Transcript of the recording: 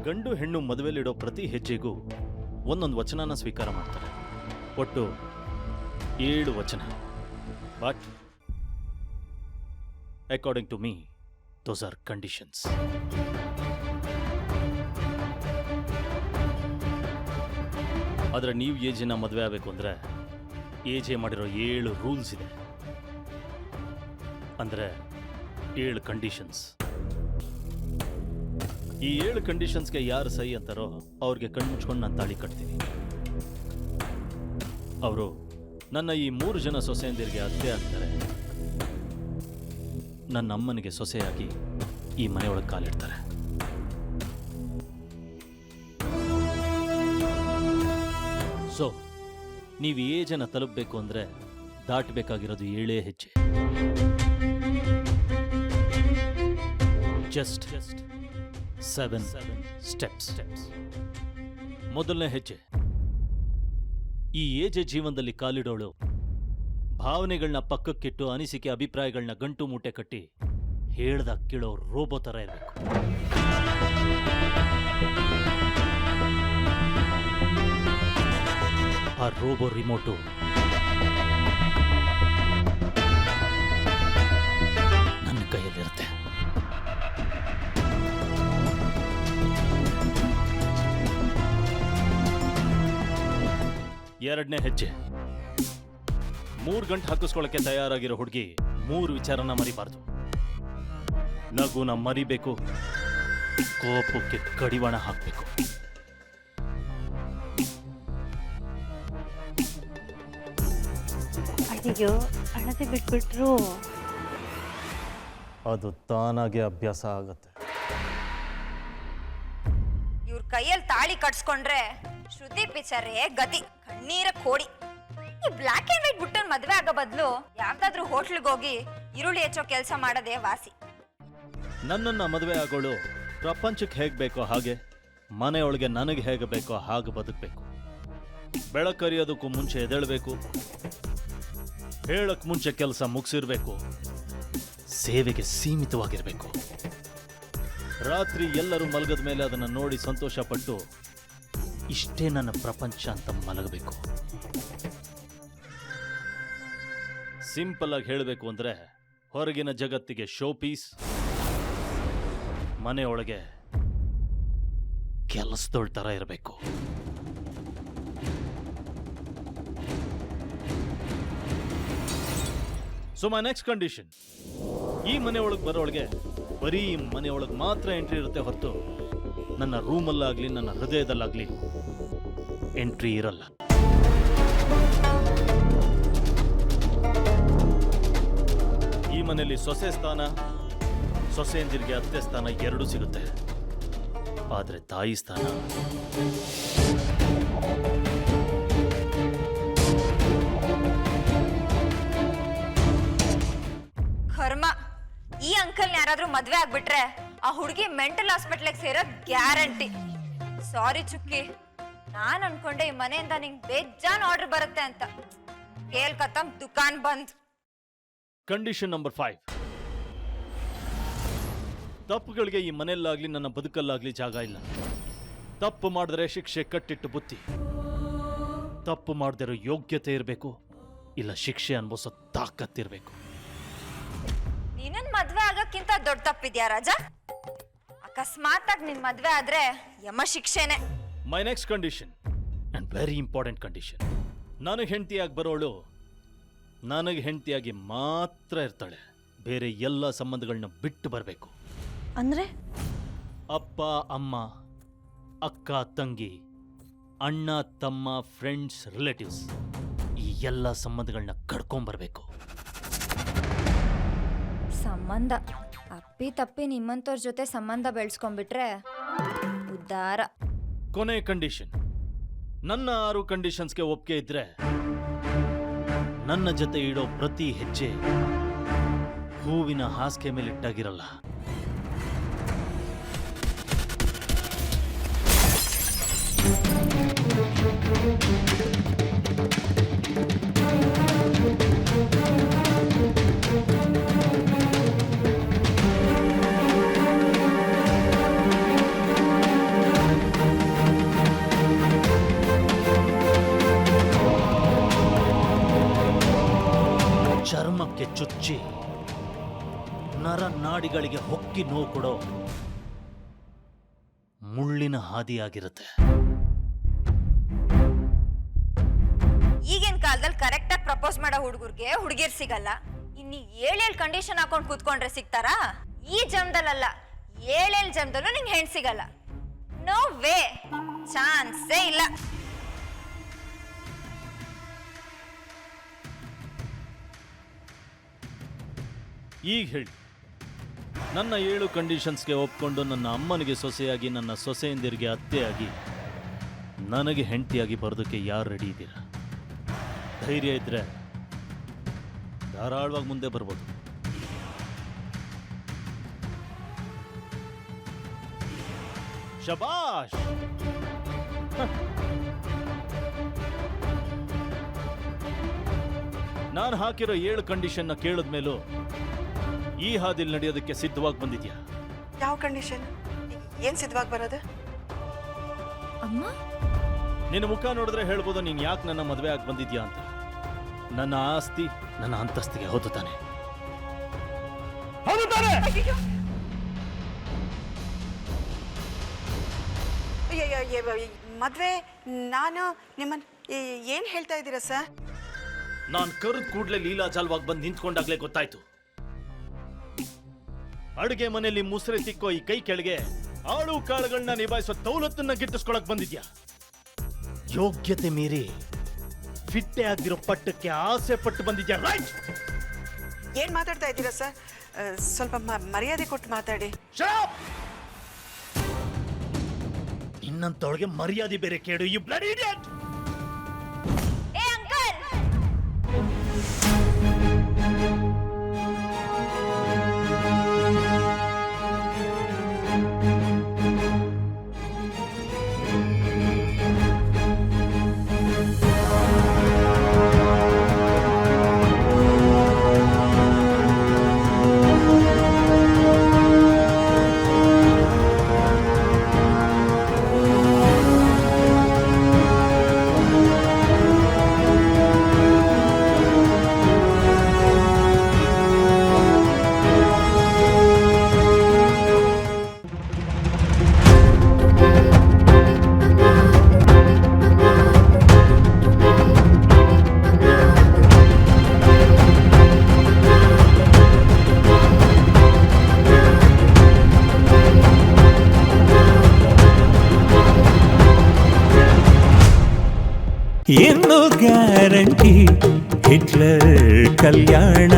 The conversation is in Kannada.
ಗಂಡು ಹೆಣ್ಣು ಮದುವೆಲಿಡೋ ಪ್ರತಿ ಹೆಜ್ಜೆಗೂ ಒಂದೊಂದು ವಚನನ ಸ್ವೀಕಾರ ಮಾಡ್ತಾರೆ. ಒಟ್ಟು 7 ವಚನ. But according to me those are conditions. ಆದರೆ ನೀವು ಏಜಿನ ಮದುವೆ ಆಗಬೇಕು ಅಂದರೆ ಏಜೆ ಮಾಡಿರೋ 7 ರೂಲ್ಸ್ ಇದೆ. ಅಂದರೆ 7 ಕಂಡೀಷನ್ಸ್. ಈ 7 ಕಂಡೀಷನ್ಸ್ಗೆ ಯಾರು ಸೈ ಅಂತಾರೋ ಅವ್ರಿಗೆ ಕಣ್ಮುಚ್ಕೊಂಡು ನಾನು ತಾಳಿ ಕಟ್ತೀನಿ. ಅವರು ನನ್ನ ಈ 3 ಜನ ಸೊಸೆಯಂದಿರಿಗೆ ಅತ್ತೆ ಆಗ್ತಾರೆ. ನನ್ನ ಅಮ್ಮನಿಗೆ ಸೊಸೆಯಾಗಿ ಈ ಮನೆಯೊಳಗೆ ಕಾಲಿಡ್ತಾರೆ. ಸೊ ನೀವು ಈ ಏಜನ್ನು ತಲುಪಬೇಕು ಅಂದರೆ ದಾಟಬೇಕಾಗಿರೋದು 7 ಹೆಜ್ಜೆ. Just 7 steps. ಮೊದಲನೇ ಹೆಜ್ಜೆ, ಈ ಏಜೆ ಜೀವನದಲ್ಲಿ ಕಾಲಿಡೋಳು ಭಾವನೆಗಳನ್ನ ಪಕ್ಕಕ್ಕಿಟ್ಟು ಅನಿಸಿಕೆ ಅಭಿಪ್ರಾಯಗಳನ್ನ ಗಂಟು ಮೂಟೆ ಕಟ್ಟಿ ಹೇಳ್ದಾಗ ಕೇಳೋ ರೋಬೋ ಥರ ಇರಬೇಕು. ಆ ರೋಬೋ ರಿಮೋಟು ನನ್ನ ಕೈಯಲ್ಲಿರುತ್ತೆ. ಎರಡನೇ ಹೆಜ್ಜೆ, 3 ಗಂಟೆ ಹಾಕಿಸ್ಕೊಳ್ಳೋಕೆ ತಯಾರಾಗಿರೋ ಹುಡುಗಿ 3 ವಿಚಾರನ ಮರಿಬಾರ್ದು. ನಗುನ ಮರಿಬೇಕು, ಕೋಪಕ್ಕೆ ಕಡಿವಾಣ ಹಾಕಬೇಕು. ಅಯ್ಯೋ, ಅಳತೆ ಬಿಟ್ಬಿಟ್ರು. ಅದು ತಾನಾಗೆ ಅಭ್ಯಾಸ ಆಗತ್ತೆ. ಇವ್ರ ಕೈಯಲ್ಲಿ ತಾಳಿ ಕಟ್ಸ್ಕೊಂಡ್ರೆ ಶ್ರುತಿ ಪಿಚರೇ ಗತಿ, ಕಣ್ಣೀರ ಕೋಡಿ. ಈ ಬ್ಲಾಕ್ ಅಂಡ್ ವೈಟ್ ಬುಟ್ಟನ್ ಮದ್ವೆ ಆಗೋ ಬದಲು ಯಾವ್ದಾದ್ರೂ ಹೋಟ್ಲಿಗೆ ಹೋಗಿ ಈರುಳ್ಳಿ ಹೆಚ್ಚೋ ಕೆಲಸ ಮಾಡೋದೇ ವಾಸಿ. ನನ್ನನ್ನು ಮದುವೆ ಆಗೋಳು ಪ್ರಪಂಚಕ್ಕೆ ಹೇಗೆ ಬೇಕೋ ಹಾಗೆ, ಮನೆಯೊಳಗೆ ನನಗೆ ಹೇಗೆ ಬೇಕೋ ಹಾಗೆ ಬದುಕಬೇಕು. ಬೆಳಕರಿಯೋದಕ್ಕೂ ಮುಂಚೆ ಎದ್ದೇಳಬೇಕು, ಹೇಳಕ್ ಮುಂಚೆ ಕೆಲಸ ಮುಗಿಸಿರ್ಬೇಕು, ಸೇವೆಗೆ ಸೀಮಿತವಾಗಿರಬೇಕು. ರಾತ್ರಿ ಎಲ್ಲರೂ ಮಲಗದ ಮೇಲೆ ಅದನ್ನು ನೋಡಿ ಸಂತೋಷಪಟ್ಟು ಇಷ್ಟೇ ನನ್ನ ಪ್ರಪಂಚ ಅಂತ ಮಲಗಬೇಕು. ಸಿಂಪಲ್ ಆಗಿ ಹೇಳಬೇಕು ಅಂದರೆ ಹೊರಗಿನ ಜಗತ್ತಿಗೆ ಶೋ ಪೀಸ್, ಮನೆಯೊಳಗೆ ಕೆಲಸದೊಳ ಥರ ಇರಬೇಕು. ಸೊ ಮೈ ನೆಕ್ಸ್ಟ್ ಕಂಡೀಷನ್, ಈ ಮನೆಯೊಳಗೆ ಬರೋಳಗೆ ಬರೀ ಈ ಮನೆಯೊಳಗೆ ಮಾತ್ರ ಎಂಟ್ರಿ ಇರುತ್ತೆ ಹೊರತು ನನ್ನ ರೂಮಲ್ಲಾಗಲಿ ನನ್ನ ಹೃದಯದಲ್ಲಾಗಲಿ ಎಂಟ್ರಿ ಇರಲ್ಲ. ಈ ಮನೆಯಲ್ಲಿ ಸೊಸೆ ಸ್ಥಾನ, ಸೊಸೆಯಂದಿರಿಗೆ ಅತ್ತೆ ಸ್ಥಾನ 2 ಸಿಗುತ್ತೆ. ಆದರೆ ತಾಯಿ ಸ್ಥಾನ ಕರ್ಮ. ಈ ಅಂಕಲ್ ಯಾರಾದ್ರೂ ಮದ್ವೆ ಆಗ್ಬಿಟ್ರೆ ಆ ಹುಡುಗಿ ಮೆಂಟಲ್ ಹಾಸ್ಪಿಟ್ಲಿಗೆ ಸೇರೋದ್ ಗ್ಯಾರಂಟಿ. ಸಾರಿ ಚುಕ್ಕಿ, ನಾನ್ ಅನ್ಕೊಂಡೆ ಈ ಮನೆಯಿಂದ ನಿಂಗೆ ಬೇಜಾನ್ ಆರ್ಡರ್ ಬರುತ್ತೆ ಅಂತ. ಕೇಳ್ಕತ್ತಮ್ ದುಕಾನ್ ಬಂದ್. ಕಂಡೀಷನ್ ನಂಬರ್ 5, ತಪ್ಪುಗಳಿಗೆ ಈ ಮನೆಯಲ್ಲಾಗ್ಲಿ ನನ್ನ ಬದುಕಲ್ಲಾಗ್ಲಿ ಜಾಗ ಇಲ್ಲ. ತಪ್ಪು ಮಾಡಿದ್ರೆ ಶಿಕ್ಷೆ ಕಟ್ಟಿಟ್ಟು ಬುತ್ತಿ. ತಪ್ಪು ಮಾಡದಿರೋ ಯೋಗ್ಯತೆ ಇರಬೇಕು, ಇಲ್ಲ ಶಿಕ್ಷೆ ಅನ್ಭವಿಸೋ ತಾಕತ್ತಿರ್ಬೇಕು. ನಿನ್ನನ್ ಮದ್ವೆ ಆಗಕ್ಕಿಂತ ದೊಡ್ಡ ತಪ್ಪಿದ್ಯಾ ರಾಜ? ಅಕಸ್ಮಾತ್ ಆಗಿ ನಿನ್ ಮದ್ವೆ ಆದ್ರೆ ಯಮ ಶಿಕ್ಷೆನೆ. My next condition and very important condition, ನನಗೆ ಹೆಂಡತಿಯಾಗಿ ಬರೋಳು ನನಗೆ ಹೆಂಡತಿಯಾಗಿ ಮಾತ್ರ ಇರ್ತಾಳೆ. ಬೇರೆ ಎಲ್ಲ ಸಂಬಂಧಗಳನ್ನ ಬಿಟ್ಟು ಬರಬೇಕು. ಅಂದ್ರೆ ಅಪ್ಪ ಅಮ್ಮ, ಅಕ್ಕ ತಂಗಿ, ಅಣ್ಣ ತಮ್ಮ, ಫ್ರೆಂಡ್ಸ್, ರಿಲೇಟಿವ್ಸ್, ಈ ಎಲ್ಲ ಸಂಬಂಧಗಳನ್ನ ಕಡ್ಕೊಂಬರ್ಬೇಕು. ಸಂಬಂಧ ಅಪ್ಪಿ ತಪ್ಪಿ ನಿಮ್ಮಂತವ್ರ ಜೊತೆ ಸಂಬಂಧ ಬೆಳೆಸ್ಕೊಂಡ್ಬಿಟ್ರೆ ಉದ್ಧಾರ. ಕೊನೆ ಕಂಡೀಷನ್, ನನ್ನ 6 ಕಂಡೀಷನ್ಸ್ಗೆ ಒಪ್ಪಿಗೆ ಇದ್ರೆ ನನ್ನ ಜೊತೆ ಇಡೋ ಪ್ರತಿ ಹೆಜ್ಜೆ ಹೂವಿನ ಹಾಸಿಗೆ ಮೇಲೆ ಇಟ್ಟಾಗಿರಲ್ಲ. ಚುಚ್ಚಿ ನರನಾಡಿಗಳಿಗೆ ಹೊಕ್ಕಿ ನೋವು ಕೊಡೋ ಮುಳ್ಳಿನ ಹಾದಿಯಾಗಿರುತ್ತೆ. ಈಗಿನ ಕಾಲದಲ್ಲಿ ಕರೆಕ್ಟಾಗಿ ಪ್ರಪೋಸ್ ಮಾಡೋ ಹುಡುಗರಿಗೆ ಹುಡುಗಿರ್ ಸಿಗಲ್ಲ. ಇನ್ನು 7 ಕಂಡೀಷನ್ ಹಾಕೊಂಡು ಕೂತ್ಕೊಂಡ್ರೆ ಸಿಗ್ತಾರಾ? ಈ ಜನ್ಮದಲ್ಲ, 7 ಜನ್ಮದಲ್ಲೂ ನಿಂಗೆ ಹೆಣ್ ಸಿಗಲ್ಲ. ನೋ ವೇ, ಚಾನ್ಸೇ ಇಲ್ಲ. ಈಗ ಹೇಳಿ, ನನ್ನ 7 ಕಂಡೀಷನ್ಸ್ಗೆ ಒಪ್ಕೊಂಡು ನನ್ನ ಅಮ್ಮನಿಗೆ ಸೊಸೆಯಾಗಿ, ನನ್ನ ಸೊಸೆಯಂದಿರಿಗೆ ಅತ್ತೆಯಾಗಿ, ನನಗೆ ಹೆಂಡತಿಯಾಗಿ ಬರೋದಕ್ಕೆ ಯಾರು ರೆಡಿ ಇದ್ದೀರಾ? ಧೈರ್ಯ ಇದ್ರೆ ಧಾರಾಳವಾಗಿ ಮುಂದೆ ಬರ್ಬೋದು. ಶಬಾಷ್! ನಾನು ಹಾಕಿರೋ 7 ಕಂಡೀಷನ್ನ ಕೇಳಿದ್ಮೇಲೂ ಈ ಹಾದಿಲ್ ನಡೆಯೋದಕ್ಕೆ ಸಿದ್ಧವಾಗಿ ಬಂದಿದ್ಯಾ? ಯಾವ ಕಂಡೀಷನ್? ಏನ್ ಸಿದ್ಧವಾಗಿ ಬರೋದು? ಅಮ್ಮ, ನಿನ್ನ ಮುಖ ನೋಡಿದ್ರೆ ಹೇಳ್ಬೋದು ನೀನ್ ಯಾಕೆ ನನ್ನ ಮದುವೆ ಆಗಿ ಬಂದಿದ್ಯಾ ಅಂತ. ನನ್ನ ಆಸ್ತಿ ನನ್ನ ಅಂತಸ್ತಿಗೆ ಹೌದು ತಾನೆ? ಹೌದು ತಾನೆ? ಮದ್ವೆ ನಾನು ನಿಮ್ಮನ್ ಏನ್ ಹೇಳ್ತಾ ಇದ್ದೀರಾ ಸರ್? ನಾನ್ ಕರೆದ ಕೂಡ್ಲೆ ಲೀಲಾಜಾಲವಾಗಿ ಬಂದು ನಿಂತ್ಕೊಂಡಾಗ್ಲೇ ಗೊತ್ತಾಯ್ತು. ಅಡುಗೆ ಮನೆಯಲ್ಲಿ ಮುಸ್ರೆ ತಿಕ್ಕೋ ಈ ಕೈ ಕೆಳಗೆ ಆಳು ಕಾಳುಗಳನ್ನ ನಿಭಾಯಿಸೋ ದೌಲತ್ತನ್ನ ಗಿಟ್ಟಿಸ್ಕೊಳಕ್ ಬಂದಿದ್ಯಾ? ಯೋಗ್ಯತೆ ಮೀರಿ ಫಿಟ್ಟೆ ಆಗಿರೋ ಪಟ್ಟಕ್ಕೆ ಆಸೆ ಪಟ್ಟು ಬಂದಿದ್ಯಾ, ರೈಟ್? ಏನ್ ಮಾತಾಡ್ತಾ ಇದ್ದೀರಾ ಸರ್? ಸ್ವಲ್ಪ ಮರ್ಯಾದೆ ಕೊಟ್ಟು ಮಾತಾಡಿ. ಇನ್ನಂತೊಳಗೆ ಮರ್ಯಾದೆ ಬೇರೆ ಕೇಳು, ಯು ಬ್ಲಡಿ ಇಡಿಯಟ್! ಏ ಅಂಕಲ್! ಇನ್ನು ಗ್ಯಾರಂಟಿ ಹಿಟ್ಲರ್ ಕಲ್ಯಾಣ